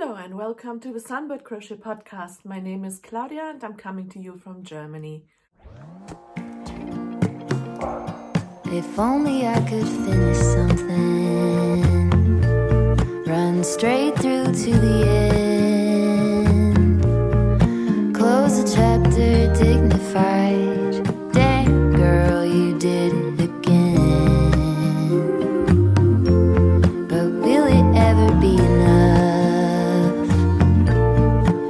Hello and welcome to the Sunbirdcrochet Podcast. My name is Claudia and I'm coming to you from Germany. If only I could finish something, run straight through to the end, close a chapter dignified. Dang girl, you did it again. But will it ever be enough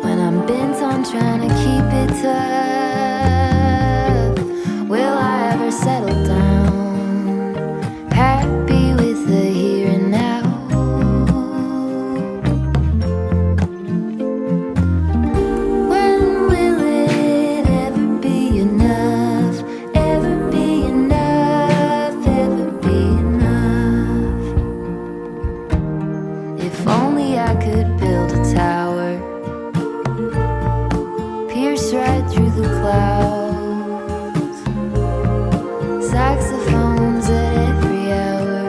when I'm bent on trying to keep it tough? Will I ever settle down, happy with the here and now? When will it ever be enough, ever be enough, ever be enough? If only I could build a tower, pierce right through the clouds, saxophones at every hour.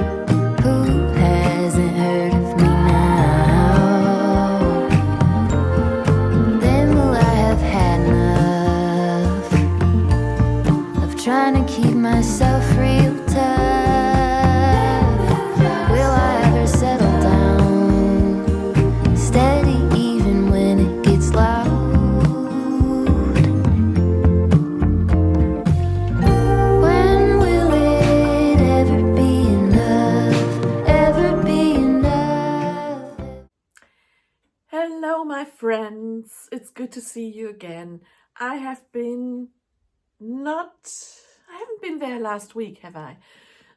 Who hasn't heard of me now? Then will I have had enough of trying to keep myself real tough? Will I ever settle down, steady even when it gets loud? When will it ever be enough, ever be enough? Hello, my friends. It's good to see you again. I haven't been there last week, have I?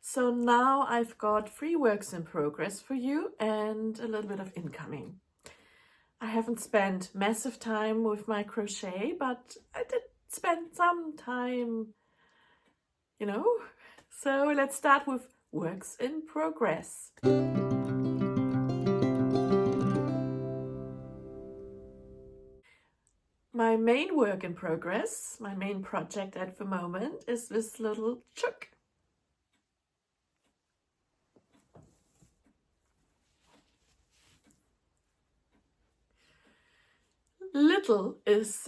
So now I've got 3 works in progress for you and a little bit of incoming. I haven't spent massive time with my crochet, but I did spend some time, So let's start with works in progress. My main work in progress, my main project at the moment is this little chook. Little is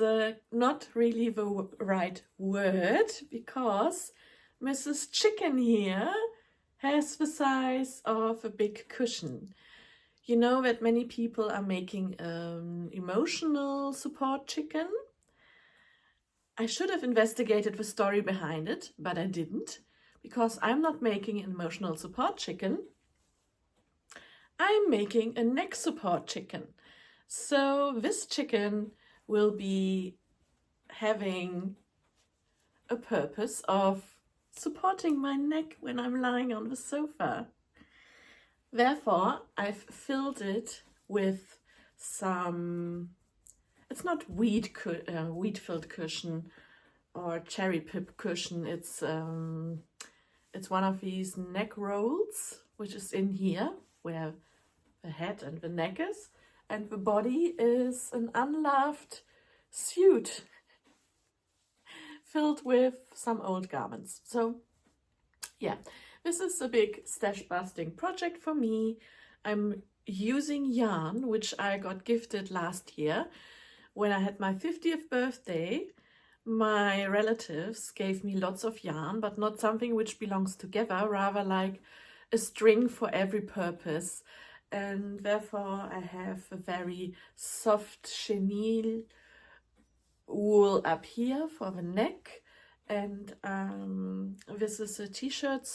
not really the right word because Mrs. Chicken here has the size of a big cushion. You know that many people are making emotional support chicken. I should have investigated the story behind it, but I didn't, because I'm not making an emotional support chicken. I'm making a neck support chicken. So this chicken will be having a purpose of supporting my neck when I'm lying on the sofa. Therefore, I've filled it with some, it's not wheat-filled cushion or cherry pip cushion. It's one of these neck rolls, which is in here, where the head and the neck is. And the body is an unloved suit filled with some old garments. So, yeah. This is a big stash busting project for me. I'm using yarn, which I got gifted last year. When I had my 50th birthday, my relatives gave me lots of yarn, but not something which belongs together, rather like a string for every purpose. And therefore I have a very soft chenille wool up here for the neck. And this is a t-shirt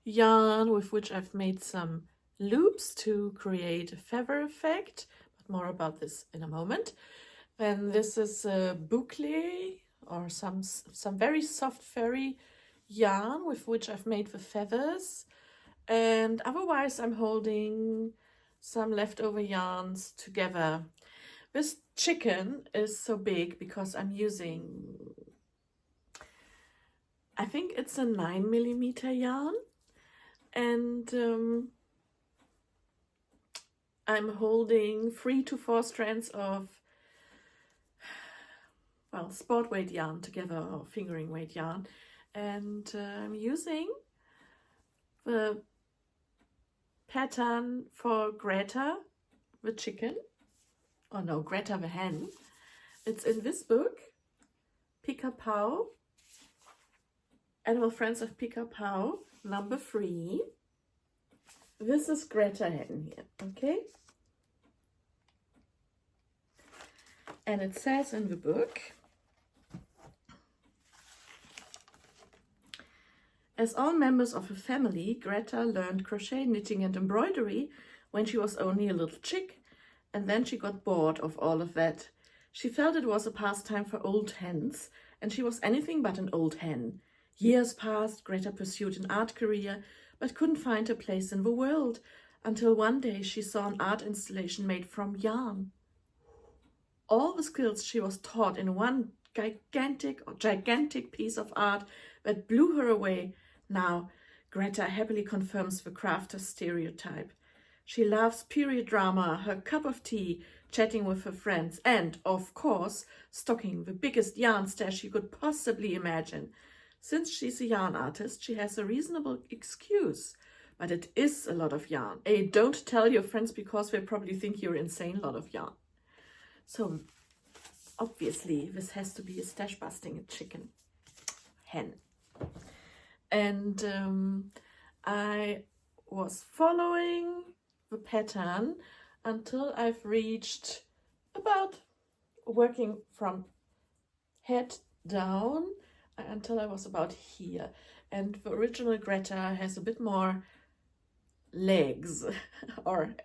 yarn with which I've made some loops to create a feather effect, but more about this in a moment. Then this is a boucle or some very soft furry yarn with which I've made the feathers. And otherwise I'm holding some leftover yarns together. This chicken is so big because I'm using, I think it's a 9mm yarn, and I'm holding 3 to 4 strands of sport weight yarn together, or fingering weight yarn, and I'm using the pattern for Greta the chicken. Oh no, Greta the hen. It's in this book, Pick-a-Pow, Animal Friends of Pick-a-Pow, number 3. This is Greta hen here, okay? And it says in the book, as all members of her family, Greta learned crochet, knitting and embroidery when she was only a little chick, and then she got bored of all of that. She felt it was a pastime for old hens, and she was anything but an old hen. Years passed, Greta pursued an art career, but couldn't find a place in the world, until one day she saw an art installation made from yarn. All the skills she was taught in one gigantic piece of art that blew her away. Now, Greta happily confirms the crafter stereotype. She loves period drama, her cup of tea, chatting with her friends, and, of course, stocking the biggest yarn stash you could possibly imagine. Since she's a yarn artist, she has a reasonable excuse, but it is a lot of yarn. Don't tell your friends because they probably think you're insane lot of yarn. So, obviously, this has to be a stash-busting chicken hen. And I was following the pattern until I've reached about working from head down until I was about here. And the original Greta has a bit more legs, or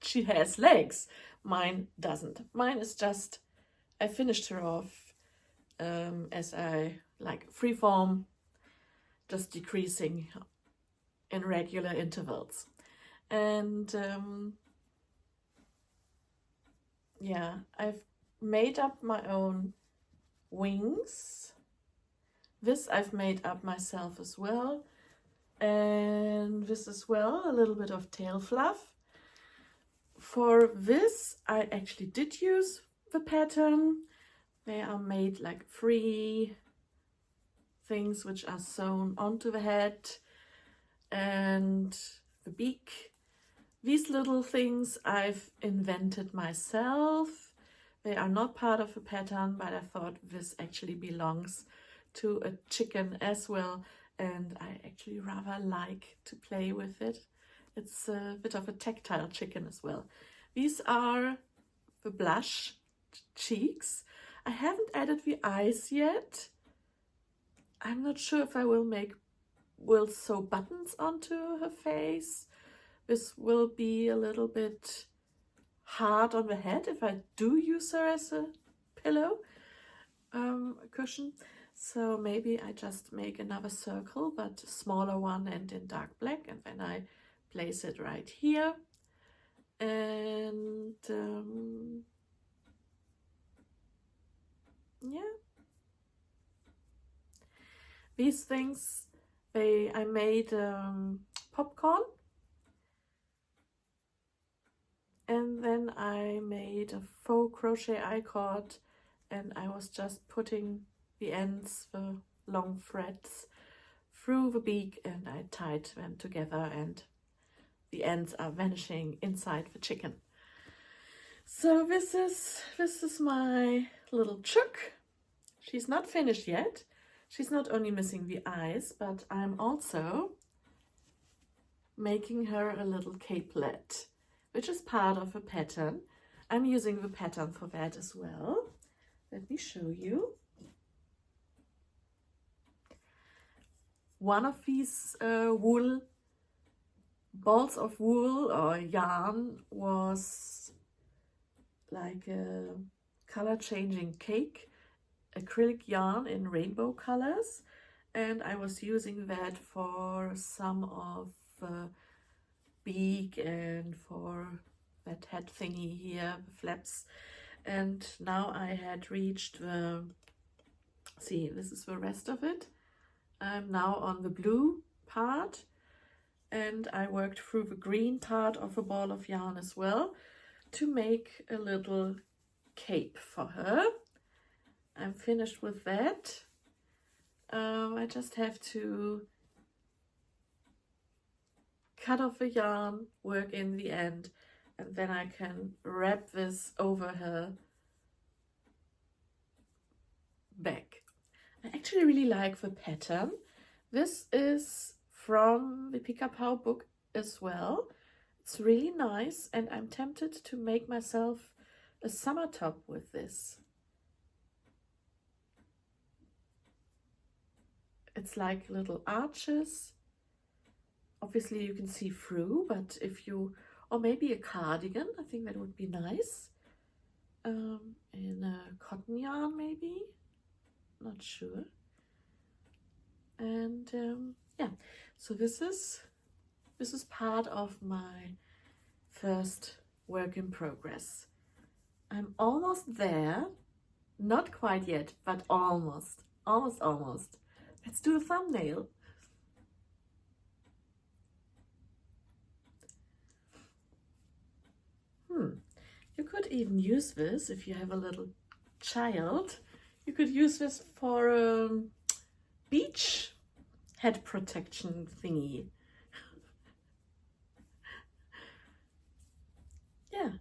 she has legs. Mine doesn't. Mine is just, I finished her off as I like freeform, just decreasing in regular intervals. And yeah, I've made up my own wings. This I've made up myself as well. And this as well, a little bit of tail fluff. For this, I actually did use the pattern. They are made like 3 things which are sewn onto the head and the beak. These little things I've invented myself. They are not part of the pattern, but I thought this actually belongs to a chicken as well, and I actually rather like to play with it. It's a bit of a tactile chicken as well. These are the blush cheeks. I haven't added the eyes yet. I'm not sure if I will sew buttons onto her face. This will be a little bit hard on the head if I do use her as a pillow, a cushion. So maybe I just make another circle, but a smaller one and in dark black, and then I place it right here. And yeah, these things, I made popcorn, and then I made a faux crochet I-cord, and I was just putting the ends, the long threads, through the beak, and I tied them together, and the ends are vanishing inside the chicken. So this is my little chook. She's not finished yet. She's not only missing the eyes, but I'm also making her a little capelet, which is part of a pattern. I'm using the pattern for that as well. Let me show you. One of these balls of wool or yarn was like a color changing cake, acrylic yarn in rainbow colors, and I was using that for some of the beak and for that head thingy here, the flaps. And now I had reached the, see, this is the rest of it. I'm now on the blue part, and I worked through the green part of a ball of yarn as well to make a little cape for her. I'm finished with that. I just have to cut off a yarn, work in the end, and then I can wrap this over her back. I actually really like the pattern. This is from the Pick Up How book as well. It's really nice, and I'm tempted to make myself a summer top with this. It's like little arches. Obviously you can see through, but if you, or maybe a cardigan, I think that would be nice. In a cotton yarn maybe, not sure. And yeah, so this is part of my first work in progress. I'm almost there, not quite yet, but almost. Let's do a thumbnail. You could even use this if you have a little child. You could use this for a beach head protection thingy. Yeah,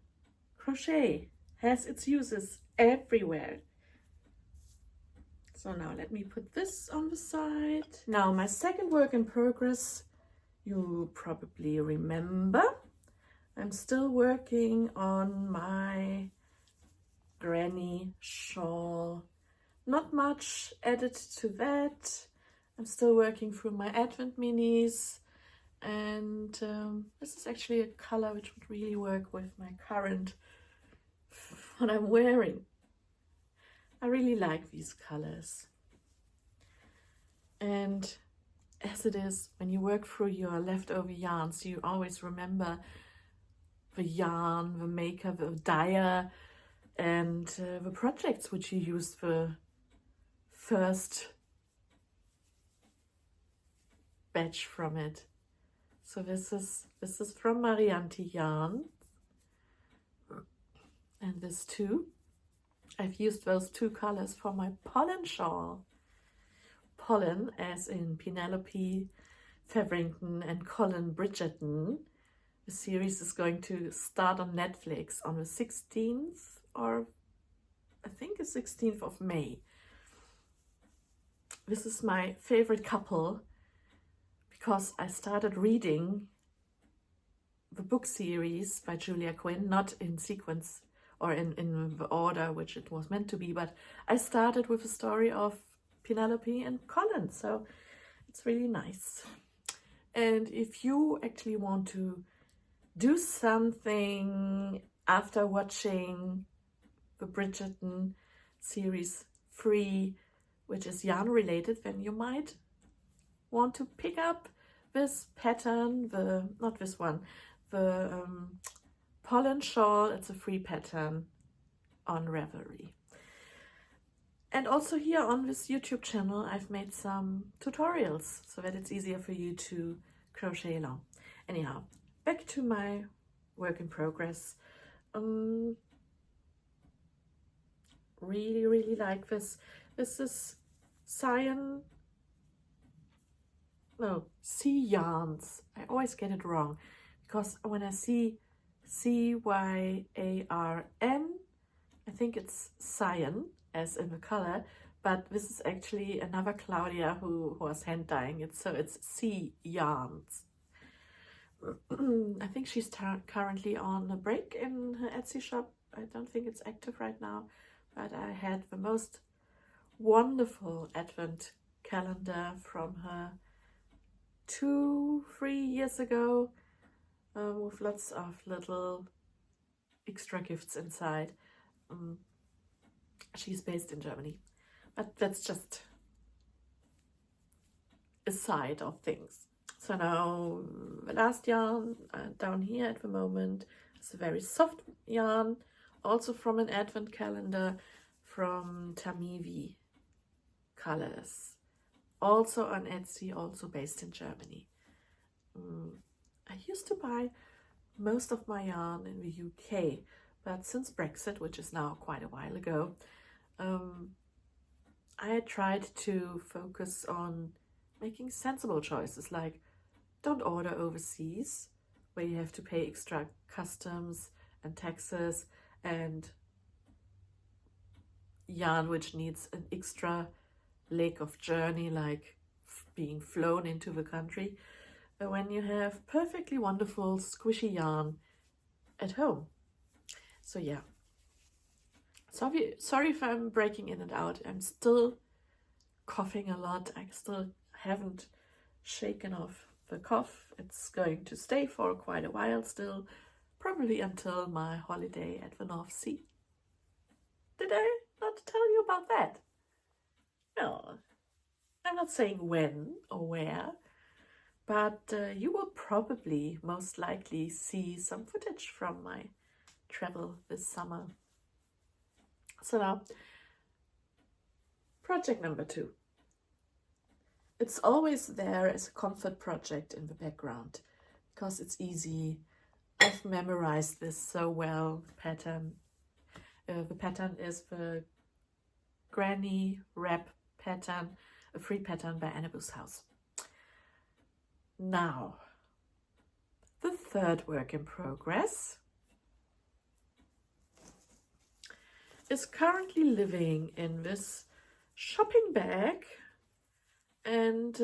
crochet has its uses everywhere. So now let me put this on the side. Now my second work in progress, you probably remember. I'm still working on my granny shawl. Not much added to that. I'm still working through my Advent minis, and this is actually a color which would really work with my current, what I'm wearing. I really like these colors. And as it is, when you work through your leftover yarns, you always remember the yarn, the maker, the dyer, and the projects which you used the first batch from it. So this is from Marianti yarn, and this too. I've used those two colors for my Pollen Shaw. Pollen as in Penelope Featherington and Colin Bridgerton. The series is going to start on Netflix on the 16th, or I think the 16th of May. This is my favorite couple because I started reading the book series by Julia Quinn, not in sequence or in the order which it was meant to be, but I started with the story of Penelope and Colin, so it's really nice. And if you actually want to do something after watching the Bridgerton series 3, which is yarn related, then you might want to pick up this pattern, not this one, the Pollen Shawl. It's a free pattern on Ravelry. And also here on this YouTube channel, I've made some tutorials so that it's easier for you to crochet along. Anyhow, back to my work in progress. Really like this. This is Sea Yarns. I always get it wrong because when I see Cyan, I think it's cyan as in the color, but this is actually another Claudia who was hand dyeing it, so it's Sea Yarns. I think she's currently on a break in her Etsy shop. I don't think it's active right now, but I had the most wonderful Advent calendar from her 2-3 years ago, with lots of little extra gifts inside. She's based in Germany, but that's just a side of things. So now the last yarn down here at the moment is a very soft yarn, also from an Advent calendar from Tamivi Colors, also on Etsy, also based in Germany. I used to buy most of my yarn in the UK, but since Brexit, which is now quite a while ago, I tried to focus on making sensible choices, like don't order overseas where you have to pay extra customs and taxes and yarn which needs an extra leg of journey, like being flown into the country, when you have perfectly wonderful squishy yarn at home. So yeah, sorry if I'm breaking in and out. I'm still coughing a lot. I still haven't shaken off the cough. It's going to stay for quite a while still, probably until my holiday at the North Sea. Did I not tell you about that? No, I'm not saying when or where, but you will probably most likely see some footage from my travel this summer. So now, project number 2. It's always there as a comfort project in the background because it's easy. I've memorized this so well, the pattern. The pattern is the Granny Wrap pattern, a free pattern by Annaboo's House. Now, the third work in progress is currently living in this shopping bag, and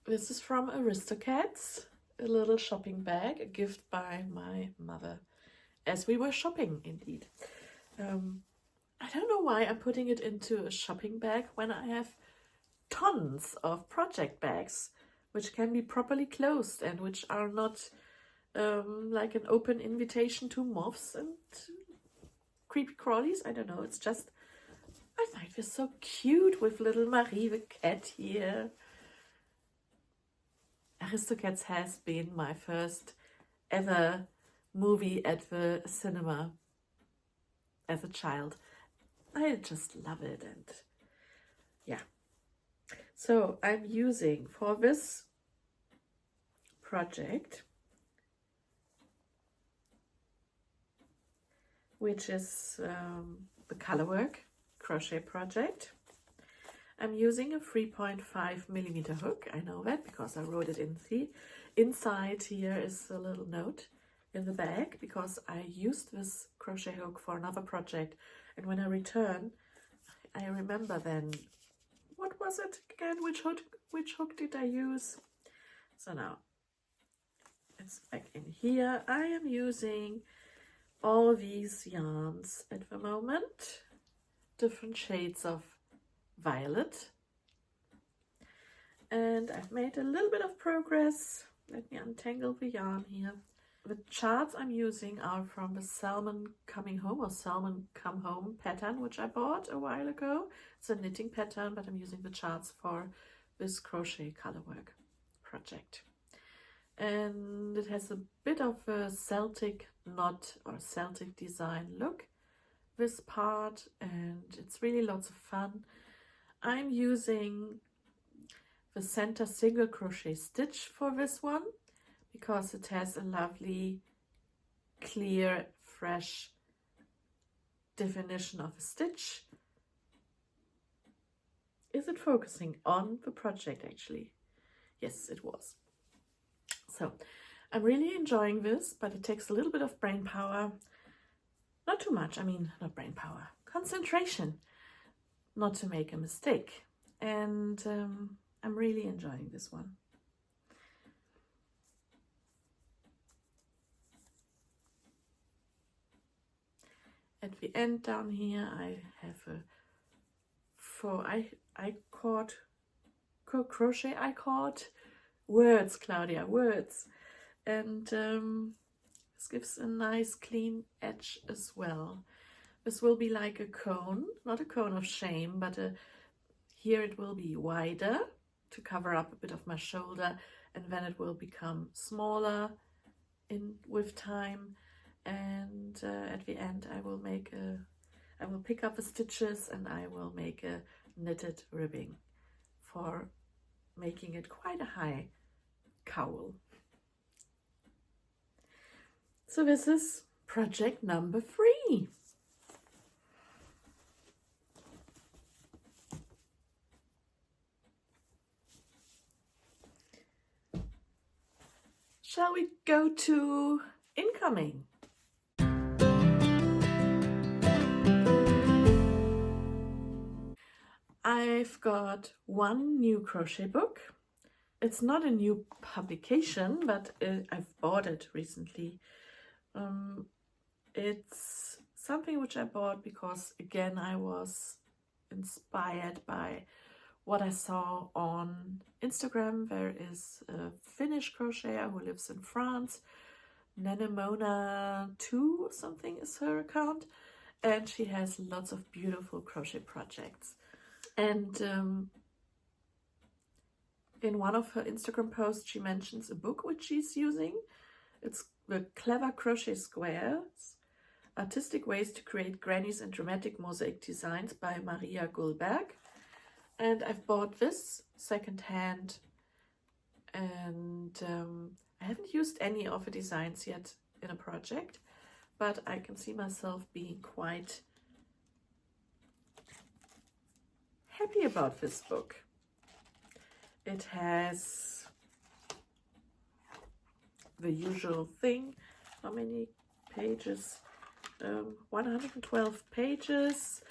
this is from Aristocats, a little shopping bag, a gift by my mother as we were shopping indeed. I don't know why I'm putting it into a shopping bag when I have tons of project bags which can be properly closed and which are not like an open invitation to moths and creepy crawlies. I don't know, it's just, I find this so cute with little Marie the cat here. Aristocats has been my first ever movie at the cinema as a child. I just love it, and yeah. So I'm using for this project, which is the Colorwork crochet project, I'm using a 3.5 millimeter hook. I know that because I wrote it in. See, inside here is a little note in the bag because I used this crochet hook for another project, and when I return, I remember then, what was it again? Which hook did I use? So now it's back in here. I am using all these yarns at the moment, different shades of violet, and I've made a little bit of progress. Let me untangle the yarn here. The charts I'm using are from the Salmon Coming Home or Salmon Come Home pattern, which I bought a while ago. It's a knitting pattern, but I'm using the charts for this crochet colorwork project. And it has a bit of a Celtic knot or Celtic design look, this part, and it's really lots of fun. I'm using the center single crochet stitch for this one because it has a lovely, clear, fresh definition of a stitch. Is it focusing on the project actually? Yes, it was. So I'm really enjoying this, but it takes a little bit of brain power. Not too much, I mean, not brain power, concentration, not to make a mistake. And I'm really enjoying this one. At the end down here, I have a crochet I caught. Words, Claudia, words. And this gives a nice clean edge as well. This will be like a cone, not a cone of shame, but here it will be wider to cover up a bit of my shoulder, and then it will become smaller with time. And at the end I will pick up the stitches and I will make a knitted ribbing for making it quite a high cowl. So this is project number 3. we go to incoming. I've got one new crochet book. It's not a new publication, but I've bought it recently. It's something which I bought because, again, I was inspired by what I saw on Instagram. There is a Finnish crocheter who lives in France. Nanemona2 something is her account, and she has lots of beautiful crochet projects. And in one of her Instagram posts, she mentions a book which she's using. It's the Clever Crochet Squares, Artistic Ways to Create Grannies and Dramatic Mosaic Designs by Maria Gullberg. And I've bought this secondhand, and I haven't used any of the designs yet in a project, but I can see myself being quite happy about this book. It has the usual thing. How many pages? 112 pages.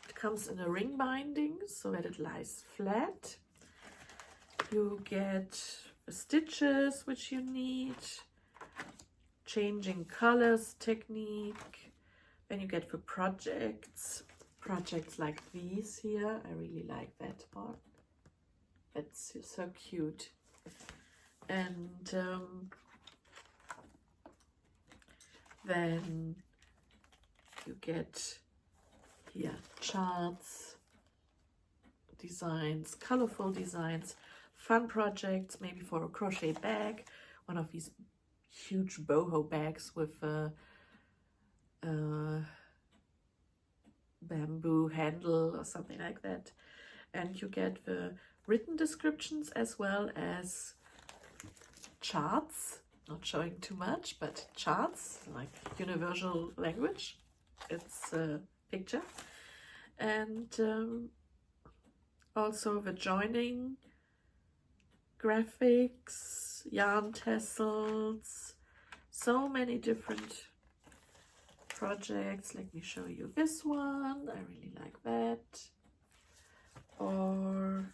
It comes in a ring binding so that it lies flat. You get the stitches which you need, changing colors technique. Then you get the projects like these here. I really like that one. That's so cute. And then you get here charts, designs, colorful designs, fun projects, maybe for a crochet bag, one of these huge boho bags with a bamboo handle or something like that. And you get the written descriptions as well as charts, not showing too much, but charts, like universal language. It's a picture. And also the joining, graphics, yarn tassels, so many different projects. Let me show you this one. I really like that. Or,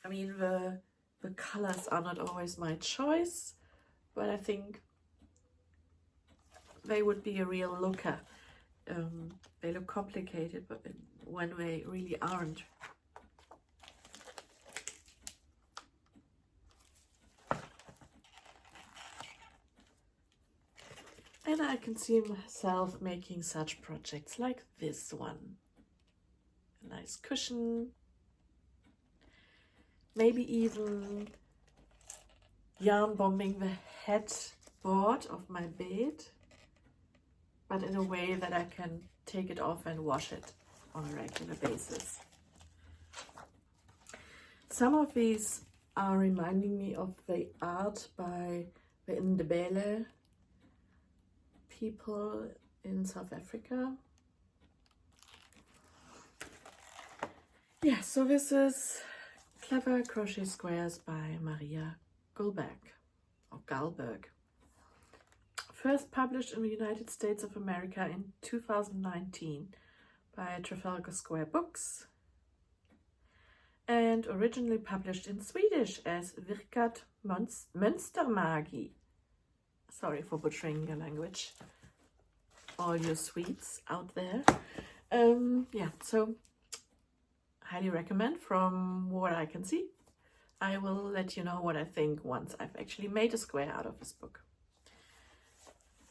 I mean, the colors are not always my choice, but I think they would be a real looker. They look complicated, but when they really aren't. And I can see myself making such projects like this one. A nice cushion. Maybe even yarn bombing the headboard of my bed, but in a way that I can take it off and wash it on a regular basis. Some of these are reminding me of the art by the Ndebele people in South Africa. Yeah, so this is Clever Crochet Squares by Maria Gullberg, or Gullberg. First published in the United States of America in 2019 by Trafalgar Square Books, and originally published in Swedish as Virkat Mönstermagi. Sorry for butchering your language, all you Swedes out there. Yeah, so highly recommend from what I can see. I will let you know what I think once I've actually made a square out of this book.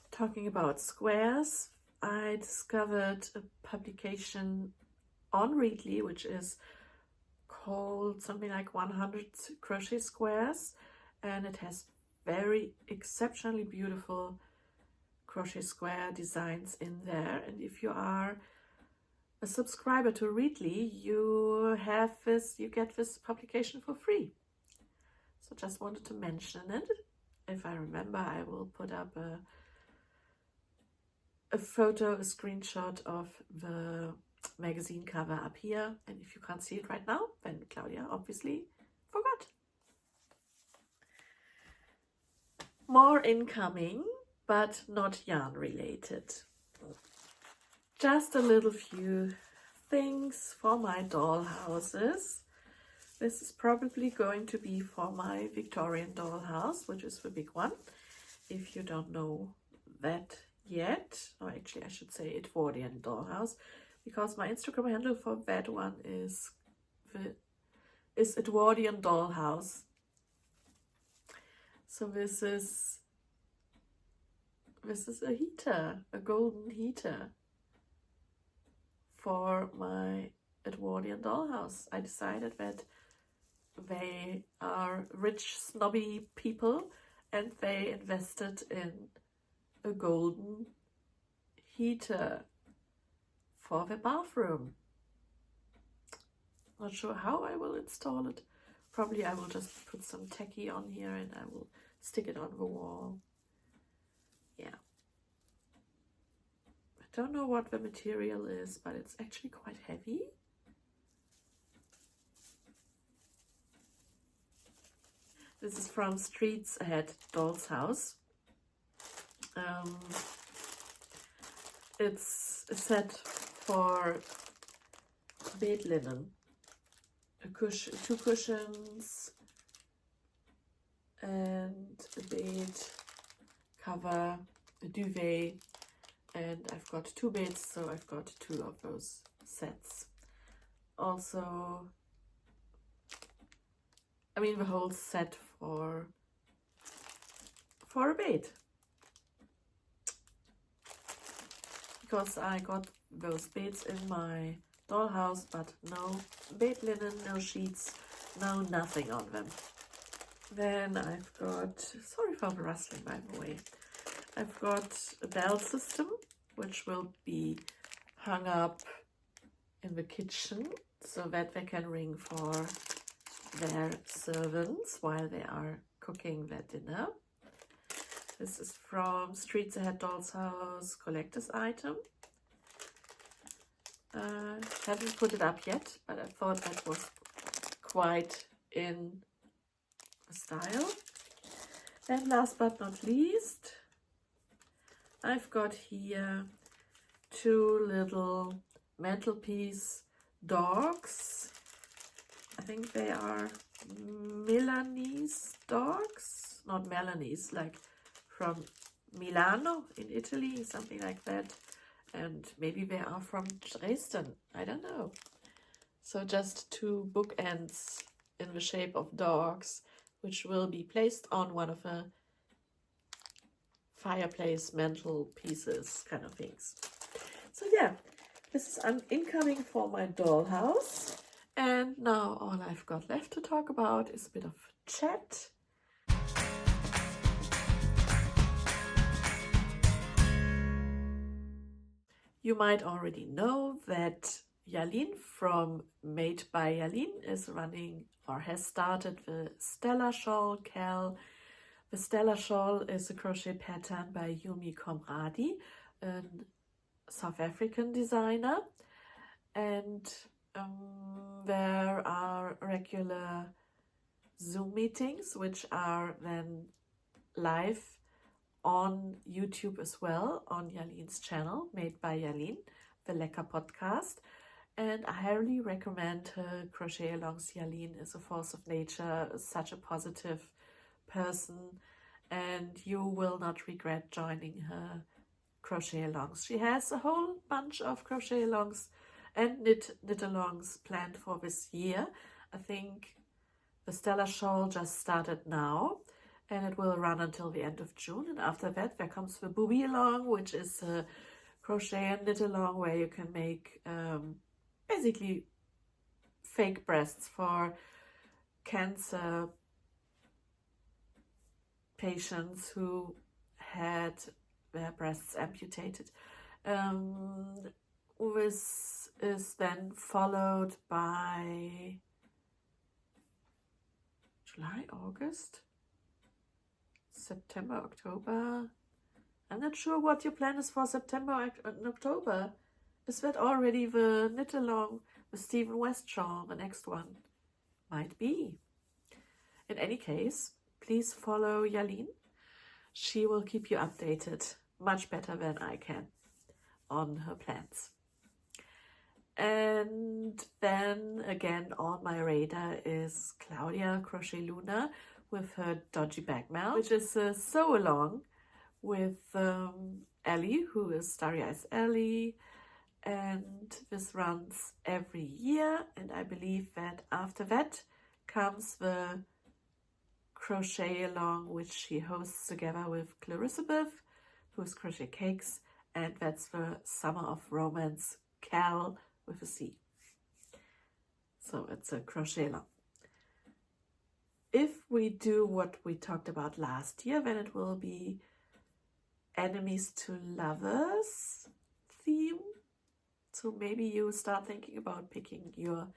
Talking about squares, I discovered a publication on Readly, which is called something like 100 Crochet Squares, and it has very exceptionally beautiful crochet square designs in there. And if you are a subscriber to Readly, you get this publication for free. So just wanted to mention it. If I remember, I will put up a photo, a screenshot of the magazine cover up here. And if you can't see it right now, then Claudia obviously forgot. more incoming, but not yarn related. Just a little few things for my doll houses. This is probably going to be for my Victorian doll house, which is the big one. If you don't know that yet, or actually I should say Edwardian doll house, because my Instagram handle for that one is Edwardian doll house. So this is a heater, a golden heater for my Edwardian dollhouse. I decided that they are rich, snobby people and they invested in a golden heater for the bathroom. Not sure how I will install it. Probably I will just put some tacky on here and I will stick it on the wall. Yeah. I don't know what the material is, but it's actually quite heavy. This is from Streets Ahead Doll's House. It's a set for bed linen. Two cushions and a bed cover, a duvet, and I've got 2 beds, so I've got 2 of those sets. Also, I mean the whole set for a bed, because I got those beds in my dollhouse, but no bed linen, no sheets, no nothing on them. Then I've got, sorry for the rustling by the way, I've got a bell system which will be hung up in the kitchen so that they can ring for their servants while they are cooking their dinner. This is from Streets Ahead Doll's House collector's item. Haven't put it up yet, but I thought that was quite in style. And last but not least, I've got here 2 little mantelpiece dogs. I think they are Milanese dogs, not Milanese, like from Milano in Italy, something like that. And maybe they are from Dresden, I don't know. So just 2 bookends in the shape of dogs, which will be placed on one of the fireplace mantel pieces kind of things. So yeah, this is incoming for my dollhouse. And now all I've got left to talk about is a bit of chat. You might already know that Jalin from Made by Jalin is running or has started the Stella Shawl Cal. The Stella Shawl is a crochet pattern by Yumi Komradi, a South African designer. And there are regular Zoom meetings, which are then live on YouTube as well, on Jalin's channel, Made by Jalin, the Lecker Podcast. And I highly recommend her crochet alongs. Jalin is a force of nature, such a positive person, and you will not regret joining her crochet alongs. She has a whole bunch of crochet alongs and knit alongs planned for this year. I think the Stella Shawl just started now, and it will run until the end of June. And after that, there comes the Booby Along, which is a crochet and knit along where you can make basically fake breasts for cancer patients who had their breasts amputated. This is then followed by July, August, September, October. I'm not sure what your plan is for September and October. Is that already the knit along with Stephen West shawl, the next one? Might be. In any case, please follow Jalin. she will keep you updated much better than I can on her plans. And then again on my radar is Claudia Crochet Luna with her Dodgy Bag Mount, which is a sew along with Ellie, who is Starry Eyes Ellie, and this runs every year, and I believe that after that comes the crochet along, which she hosts together with Clarissa Beth, who's Crochet Cakes, and that's the Summer of Romance Cal with a C. So it's a crochet along. If we do what we talked about last year, then it will be enemies to lovers theme. So maybe you start thinking about picking your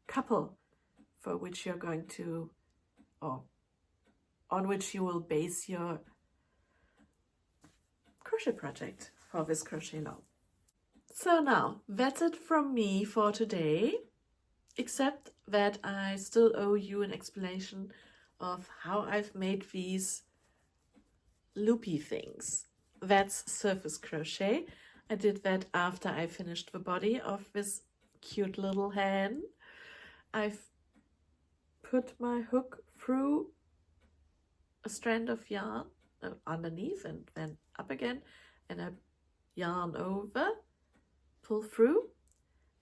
couple for which you're going to, or on which you will base your crochet project for this crochet along. So now, that's it from me for today, except that I still owe you an explanation of how I've made these loopy things. That's surface crochet. I did that after I finished the body of this cute little hen. I've put my hook through a strand of yarn underneath and then up again, and I yarn over, pull through,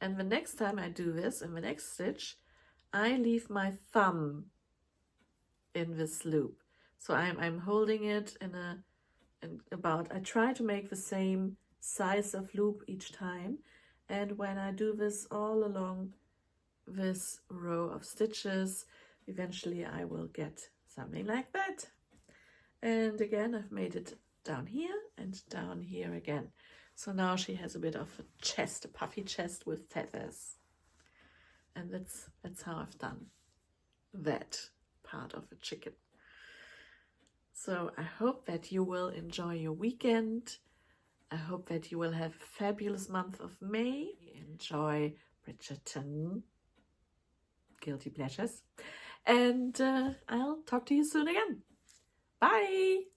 and the next time I do this, in the next stitch, I leave my thumb in this loop. So I'm holding it I try to make the same size of loop each time, and when I do this all along this row of stitches, eventually I will get something like that. And again, I've made it down here and down here again. So now she has a bit of a chest, a puffy chest with feathers. And that's how I've done that part of a chicken. So I hope that you will enjoy your weekend. I hope that you will have a fabulous month of May. Enjoy Bridgerton, guilty pleasures. And I'll talk to you soon again. Bye!